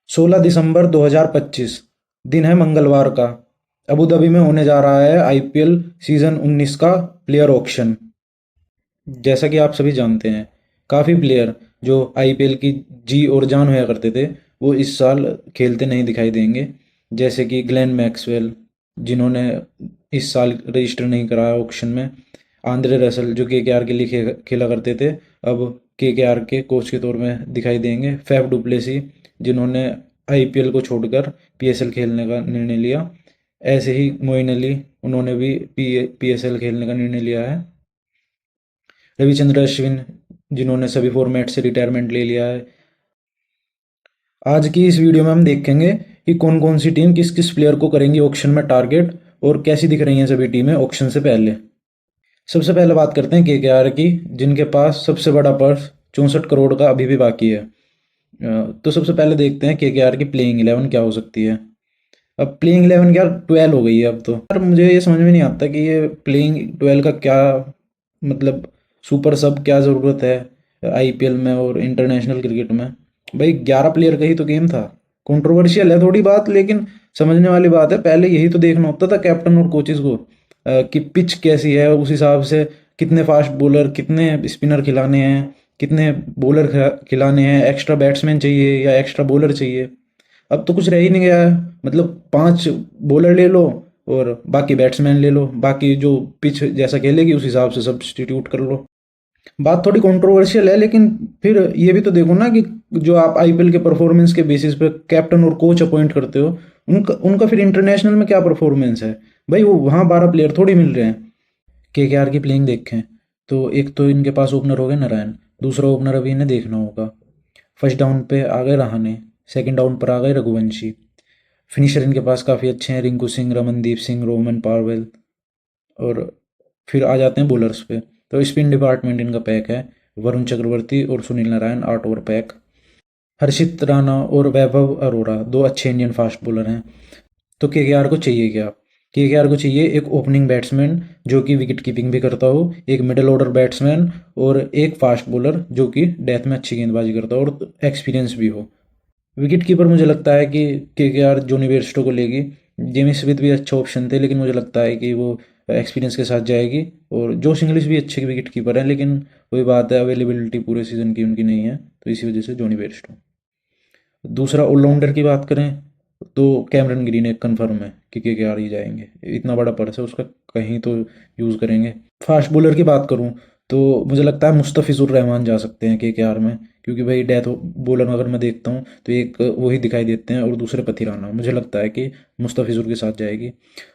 16 दिसंबर 2025, दिन है मंगलवार का। अबू धाबी में होने जा रहा है आईपीएल सीजन 19 का प्लेयर ऑक्शन। जैसा कि आप सभी जानते हैं, काफ़ी प्लेयर जो आईपीएल की जी और जान होया करते थे, वो इस साल खेलते नहीं दिखाई देंगे। जैसे कि ग्लेन मैक्सवेल, जिन्होंने इस साल रजिस्टर नहीं कराया ऑक्शन में। आंद्रे रसल, जो केकेआर के लिए खेला करते थे, अब केकेआर के कोच के तौर में दिखाई देंगे। फैफ डुप्लेसी, जिन्होंने आईपीएल को छोड़कर पीएसएल खेलने का निर्णय लिया। ऐसे ही मोइन अली, उन्होंने भी पीएसएल खेलने का निर्णय लिया है। रविचंद्र अश्विन, जिन्होंने सभी फॉर्मेट से रिटायरमेंट ले लिया है। आज की इस वीडियो में हम देखेंगे कि कौन कौन सी टीम किस किस प्लेयर को करेंगी ऑक्शन में टारगेट, और कैसी दिख रही हैं सभी टीमें ऑक्शन से पहले। सबसे पहले बात करते हैं केकेआर की, जिनके पास सबसे बड़ा पर्स 64 करोड़ का अभी भी बाकी है। तो सबसे पहले देखते हैं केकेआर की प्लेइंग 11 क्या हो सकती है। अब प्लेइंग 11 क्या 12 हो गई है अब तो। यार मुझे ये समझ में नहीं आता कि ये प्लेइंग 12 का क्या मतलब, सुपर सब क्या ज़रूरत है आईपीएल में और इंटरनेशनल क्रिकेट में। भाई 11 प्लेयर का ही तो गेम था। कंट्रोवर्शियल है थोड़ी बात, लेकिन समझने वाली बात है। पहले यही तो देखना होता था कैप्टन और कोचेस को, कि पिच कैसी है, उस हिसाब से कितने फास्ट बॉलर, कितने स्पिनर खिलाने हैं, कितने बॉलर खिलाने हैं, एक्स्ट्रा बैट्समैन चाहिए या एक्स्ट्रा बॉलर चाहिए। अब तो कुछ रह ही नहीं गया है। मतलब 5 बॉलर ले लो और बाकी बैट्समैन ले लो, बाकी जो पिच जैसा खेलेगी उस हिसाब से सब्स्टिट्यूट कर लो। बात थोड़ी कंट्रोवर्शियल है, लेकिन फिर ये भी तो देखो ना कि जो आप आईपीएल के परफॉर्मेंस के बेसिस पे कैप्टन और कोच अपॉइंट करते हो, उनका उनका फिर इंटरनेशनल में क्या परफॉर्मेंस है। भाई वो वहाँ 12 प्लेयर थोड़ी मिल रहे हैं। केकेआर की प्लेइंग देखें तो एक तो इनके पास ओपनर हो गए नारायण, दूसरा ओपनर अभी इन्हें देखना होगा। फर्स्ट डाउन पे आ गए रहाणे, सेकंड डाउन पर आ गए रघुवंशी। फिनिशर इनके पास काफ़ी अच्छे हैं, रिंकू सिंह, रमनदीप सिंह, रोमन पावेल। और फिर आ जाते हैं बॉलर्स पे, तो स्पिन डिपार्टमेंट इनका पैक है। वरुण चक्रवर्ती और सुनील नारायण 8 ओवर पैक। हर्षित राणा और वैभव अरोड़ा दो अच्छे इंडियन फास्ट बॉलर हैं। तो केकेआर को चाहिए क्या? केकेआर को चाहिए एक ओपनिंग बैट्समैन जो कि विकेट कीपिंग भी करता हो, एक मिडिल ऑर्डर बैट्समैन और एक फास्ट बॉलर जो कि डेथ में अच्छी गेंदबाजी करता हो और एक्सपीरियंस भी हो। विकेट कीपर मुझे लगता है कि केकेआर जोनी बेयरस्टो को लेगी। जेमी स्मिथ भी अच्छा ऑप्शन थे, लेकिन मुझे लगता है कि वो एक्सपीरियंस के साथ जाएगी। और जोश इंग्लिश भी अच्छे विकेट कीपर हैं, लेकिन वही बात है, अवेलेबिलिटी पूरे सीजन की उनकी नहीं है, तो इसी वजह से जोनी बेयरस्टो। दूसरा ऑलराउंडर की बात करें तो कैमरन ग्रीन एक कन्फर्म है कि केकेआर ही जाएंगे। इतना बड़ा पर्स है उसका, कहीं तो यूज़ करेंगे। फास्ट बॉलर की बात करूं तो मुझे लगता है मुस्तफिजुर रहमान जा सकते हैं केकेआर में, क्योंकि भाई डेथ बॉलर अगर मैं देखता हूं तो एक वही दिखाई देते हैं और दूसरे पथिराना। मुझे लगता है कि मुस्तफिजुर के साथ जाएगी।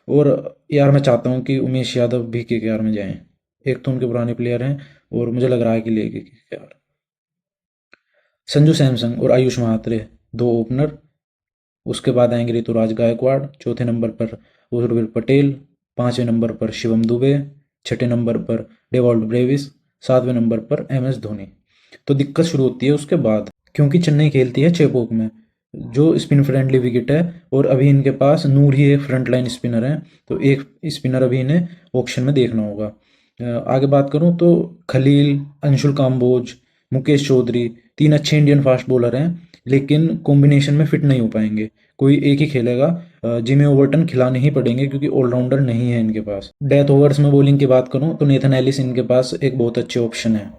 और यार मैं चाहता हूँ कि उमेश यादव भी केकेआर में जाएँ। एक तो उनके पुराने प्लेयर हैं और मुझे लग रहा है कि लेगी केकेआर। संजू सैमसन और आयुष महात्रे दो ओपनर। उसके बाद आएंगे ऋतुराज गायकवाड़, चौथे नंबर पर उर्विल पटेल, पांचवें नंबर पर शिवम दुबे, छठे नंबर पर डेवॉल्ट ब्रेविस, सातवें नंबर पर एम एस धोनी। तो दिक्कत शुरू होती है उसके बाद, क्योंकि चेन्नई खेलती है चेपोक में, जो स्पिन फ्रेंडली विकेट है, और अभी इनके पास नूर ही एक फ्रंट लाइन स्पिनर है। तो एक स्पिनर अभी इन्हें ऑक्शन में देखना होगा। आगे बात करूं तो खलील, अंशुल काम्बोज, मुकेश चौधरी, तीन अच्छे इंडियन फास्ट बॉलर हैं, लेकिन कॉम्बिनेशन में फिट नहीं हो पाएंगे। कोई एक ही खेलेगा। जिमी ओवर्टन खिलाने ही पड़ेंगे क्योंकि ऑलराउंडर नहीं है इनके पास। डेथ ओवर्स में बॉलिंग की बात करूं तो नेथन एलिस इनके पास एक बहुत अच्छे ऑप्शन है।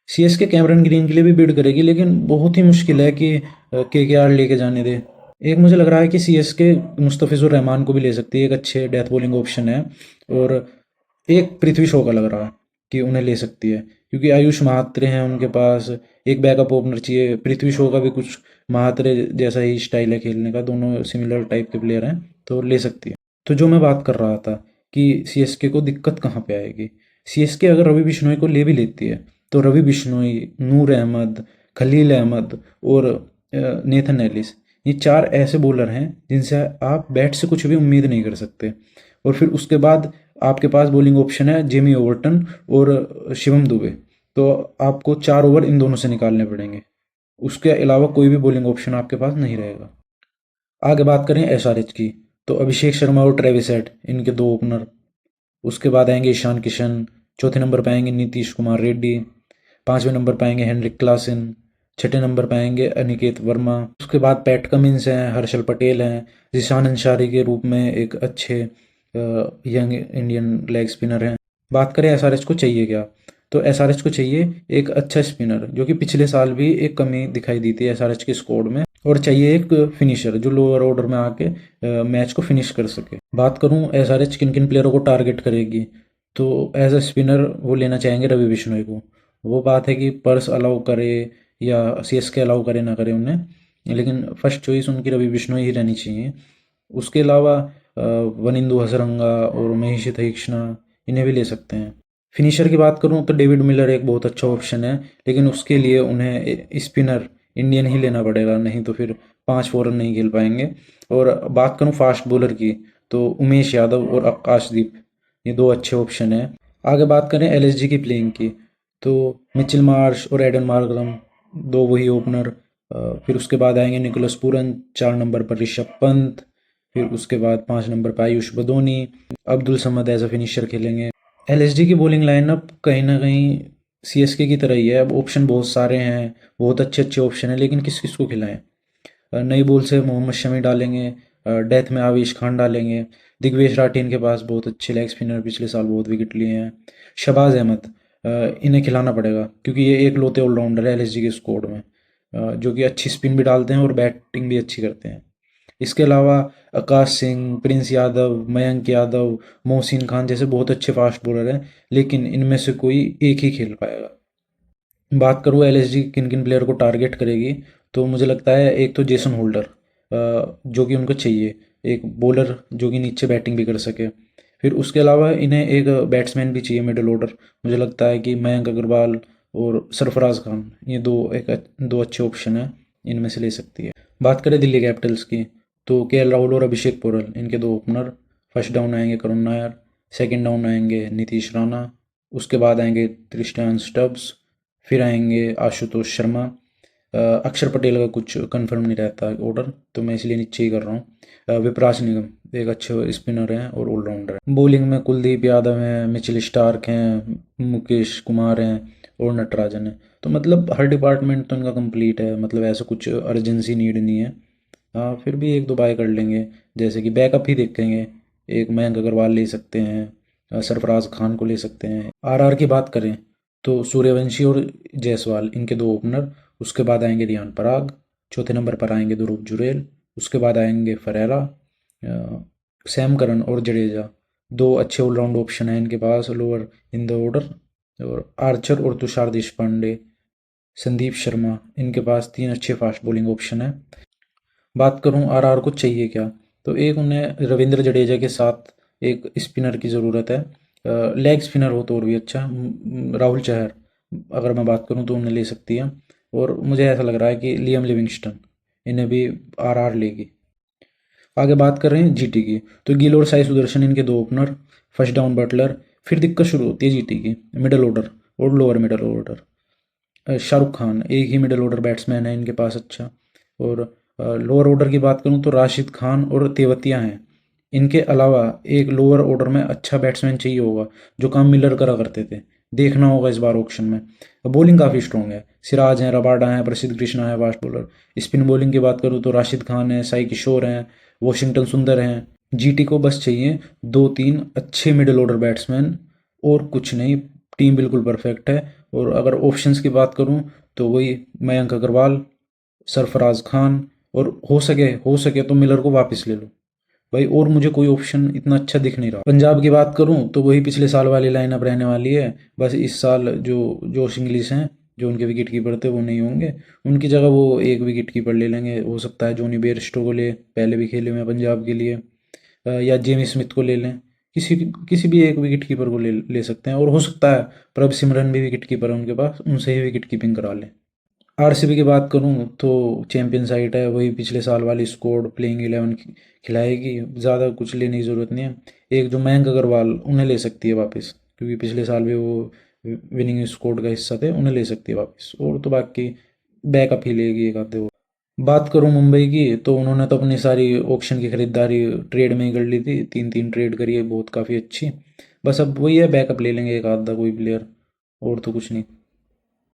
सीएसके कैमरन ग्रीन के लिए भी बिड करेगी, लेकिन बहुत ही मुश्किल है कि केकेआर लेके जाने दे। एक मुझे लग रहा है कि सीएसके मुस्तफिजुर रहमान को भी ले सकती है, एक अच्छे डेथ बॉलिंग ऑप्शन है। और एक पृथ्वी शॉ का लग रहा है कि उन्हें ले सकती है, क्योंकि आयुष महात्रे हैं उनके पास। एक बैकअप ओपनर चाहिए। पृथ्वी शॉ का भी कुछ महात्रे जैसा ही स्टाइल है खेलने का, दोनों सिमिलर टाइप के प्लेयर हैं, तो ले सकती है। तो जो मैं बात कर रहा था कि सीएसके को दिक्कत कहाँ पे आएगी। सीएसके अगर रवि बिश्नोई को ले भी लेती है तो रवि बिश्नोई, नूर अहमद, खलील अहमद और नेथन एलिस, ये चार ऐसे बॉलर हैं जिनसे आप बैट से कुछ भी उम्मीद नहीं कर सकते। और फिर उसके बाद आपके पास बॉलिंग ऑप्शन है जेमी ओवर्टन और शिवम दुबे। तो आपको 4 ओवर इन दोनों से निकालने पड़ेंगे। उसके अलावा कोई भी बॉलिंग ऑप्शन आपके पास नहीं रहेगा। आगे बात करें एसआरएच की, तो अभिषेक शर्मा और ट्रेविस हेड इनके दो ओपनर। उसके बाद आएंगे ईशान किशन, चौथे नंबर पर आएंगे नीतीश कुमार रेड्डी, पांचवें नंबर पर आएंगे हेनरिक क्लासन, छठे नंबर पे आएंगे अनिकेत वर्मा। उसके बाद पैट कमिंस हैं, हर्षल पटेल हैं, जिशान अंसारी के रूप में एक अच्छे यंग इंडियन लेग स्पिनर हैं। बात करें एसआरएच को चाहिए क्या, तो एसआरएच को चाहिए एक अच्छा स्पिनर, जो कि पिछले साल भी एक कमी दिखाई दी थी एसआरएच के स्क्वाड में, और चाहिए एक फिनिशर जो लोअर ऑर्डर में आके मैच को फिनिश कर सके। बात करूं एसआरएच किन किन प्लेयरों को टारगेट करेगी, तो एज अ स्पिनर वो लेना चाहेंगे रवि बिश्नोई को। वो बात है कि पर्स अलाउ करे या सीएसके अलाउ करे ना करे उन्हें, लेकिन फर्स्ट चॉइस उनकी रवि बिश्नोई ही रहनी चाहिए। उसके अलावा वनिंदु हसरंगा और महेश तीक्ष्णा, इन्हें भी ले सकते हैं। फिनिशर की बात करूं तो डेविड मिलर एक बहुत अच्छा ऑप्शन है, लेकिन उसके लिए उन्हें स्पिनर इंडियन ही लेना पड़ेगा, नहीं तो फिर 5 फॉरन नहीं खेल पाएंगे। और बात करूं फास्ट बॉलर की, तो उमेश यादव और आकाशदीप, ये दो अच्छे ऑप्शन हैं। आगे बात करें एलएसजी की प्लेइंग की, तो मिचेल मार्श और एडन मार्करम, दो वही ओपनर। फिर उसके बाद आएंगे निकोलस पूरन, 4 नंबर पर ऋषभ पंत, फिर उसके बाद 5 नंबर पर Ayush Badoni, Abdul Samad as a finisher खेलेंगे। एलएसडी की बॉलिंग लाइनअप कहीं ना कहीं सीएसके की तरह ही है। अब ऑप्शन बहुत सारे हैं, बहुत अच्छे अच्छे ऑप्शन हैं, लेकिन किस किस को खिलाएं। नई बॉल से मोहम्मद शमी डालेंगे, डेथ में आवेश खान डालेंगे, दिग्वेश राठी इनके पास बहुत अच्छे लेग स्पिनर, पिछले साल बहुत विकेट लिए हैं। शहबाज अहमद, इन्हें खिलाना पड़ेगा क्योंकि ये एक लौते ऑलराउंडर है एलएसजी के स्क्वाड में, जो कि अच्छी स्पिन भी डालते हैं और बैटिंग भी अच्छी करते हैं। इसके अलावा आकाश सिंह, प्रिंस यादव, मयंक यादव, मोहसिन खान जैसे बहुत अच्छे फास्ट बॉलर हैं, लेकिन इनमें से कोई एक ही खेल पाएगा। बात करूँ एलएसजी किन किन प्लेयर को टारगेट करेगी, तो मुझे लगता है एक तो जेसन होल्डर, जो कि उनको चाहिए एक बॉलर जो कि नीचे बैटिंग भी कर सके। फिर उसके अलावा इन्हें एक बैट्समैन भी चाहिए मिडिल ऑर्डर। मुझे लगता है कि मयंक अग्रवाल और सरफराज खान, ये दो अच्छे ऑप्शन हैं, इनमें से ले सकती है। बात करें दिल्ली कैपिटल्स की, तो केएल राहुल और अभिषेक पोरल, इनके दो ओपनर। फर्स्ट डाउन आएंगे करुण नायर, सेकंड डाउन आएंगे नीतीश राणा, उसके बाद आएंगे त्रिस्टन स्टब्स, फिर आएंगे आशुतोष शर्मा। अक्षर पटेल का कुछ कंफर्म नहीं रहता ऑर्डर, तो मैं इसलिए नीचे ही कर रहा हूँ। विपराज निगम एक अच्छे स्पिनर हैं और ऑलराउंडर हैं। बॉलिंग में कुलदीप यादव हैं, मिचेल स्टार्क हैं, मुकेश कुमार हैं और नटराजन है। तो मतलब हर डिपार्टमेंट तो इनका कंप्लीट है, मतलब ऐसा कुछ अर्जेंसी नीड नहीं है। हाँ, फिर भी एक दो बाय कर लेंगे, जैसे कि बैकअप ही देखेंगे। एक मयंक अग्रवाल ले सकते हैं, सरफराज खान को ले सकते हैं। आरआर की बात करें तो सूर्यवंशी और जायसवाल, इनके दो ओपनर। उसके बाद आएंगे रियान पराग, चौथे नंबर पर आएंगे ध्रुव जुरैल, उसके बाद आएंगे फरेरा, सैम करन और जडेजा। दो अच्छे ऑलराउंड ऑप्शन हैं इनके पास लोअर इन द ऑर्डर। और आर्चर और तुषार देशपांडे, संदीप शर्मा, इनके पास 3 अच्छे फास्ट बॉलिंग ऑप्शन हैं। बात करूं आरआर को चाहिए क्या, तो एक उन्हें रविंद्र जडेजा के साथ एक स्पिनर की ज़रूरत है। लेग स्पिनर हो तो और भी अच्छा। राहुल चहर अगर मैं बात करूं तो उन्हें ले सकती है, और मुझे ऐसा लग रहा है कि लियम लिविंगस्टन, इन्हें भी आरआर लेगी। आगे बात कर रहे हैं जीटी की, तो गिल और साई सुदर्शन इनके दो ओपनर। First down Buttler. फिर दिक्कत शुरू होती है जीटी की मिडल ऑर्डर और lower middle order. Shahrukh Khan एक ही मिडल ऑर्डर बैट्समैन है इनके पास अच्छा। और लोअर ऑर्डर की बात करूं तो राशिद खान और तेवतिया हैं। इनके अलावा एक लोअर ऑर्डर में अच्छा बैट्समैन चाहिए होगा, जो काम मिलर करा करते थे। देखना होगा इस बार ऑक्शन में। बॉलिंग काफ़ी स्ट्रॉन्ग है, सिराज हैं, रबाडा हैं, प्रसिद्ध कृष्णा है फास्ट बॉलर। स्पिन बॉलिंग की बात करूँ तो राशिद खान है, साई किशोर हैं, वॉशिंगटन सुंदर हैं। जीटी को बस चाहिए 2-3 अच्छे मिडिल ऑर्डर बैट्समैन, और कुछ नहीं। टीम बिल्कुल परफेक्ट है। और अगर ऑप्शंस की बात करूं तो वही मयंक अग्रवाल, सरफराज खान, और हो सके तो मिलर को वापस ले लो भाई। और मुझे कोई ऑप्शन इतना अच्छा दिख नहीं रहा। पंजाब की बात करूं तो वही पिछले साल वाली लाइनअप रहने वाली है। बस इस साल जो जोश इंग्लिश हैं, जो उनके विकेट कीपर थे, वो नहीं होंगे। उनकी जगह वो एक विकेट कीपर ले लेंगे। हो सकता है जॉनी बेयरस्टो को ले, पहले भी खेले हुए हैं पंजाब के लिए। या जेमी स्मिथ को ले लें। किसी किसी भी एक विकेट कीपर को ले सकते हैं, और हो सकता है प्रभ सिमरन भी विकेट कीपर है उनके पास, उनसे ही विकेट कीपिंग करा लें। आरसीबी की बात करूं तो चैंपियन साइड है, वही पिछले साल वाली स्क्वाड प्लेइंग 11 खिलाएगी। ज़्यादा कुछ लेने की ज़रूरत नहीं है। एक जो मयंक अग्रवाल, उन्हें ले सकती है वापस, क्योंकि पिछले साल भी वो विनिंग स्क्वाड का हिस्सा थे, उन्हें ले सकती है वापस। और तो बाकी बैकअप ही लेगी एक आधे। बात करूं मुंबई की, तो उन्होंने तो अपनी सारी ऑक्शन की खरीदारी ट्रेड में ही कर ली थी। 3-3 ट्रेड करी है, बहुत काफ़ी अच्छी। बस अब वही है, बैकअप ले लेंगे एक आधा कोई प्लेयर, और तो कुछ नहीं।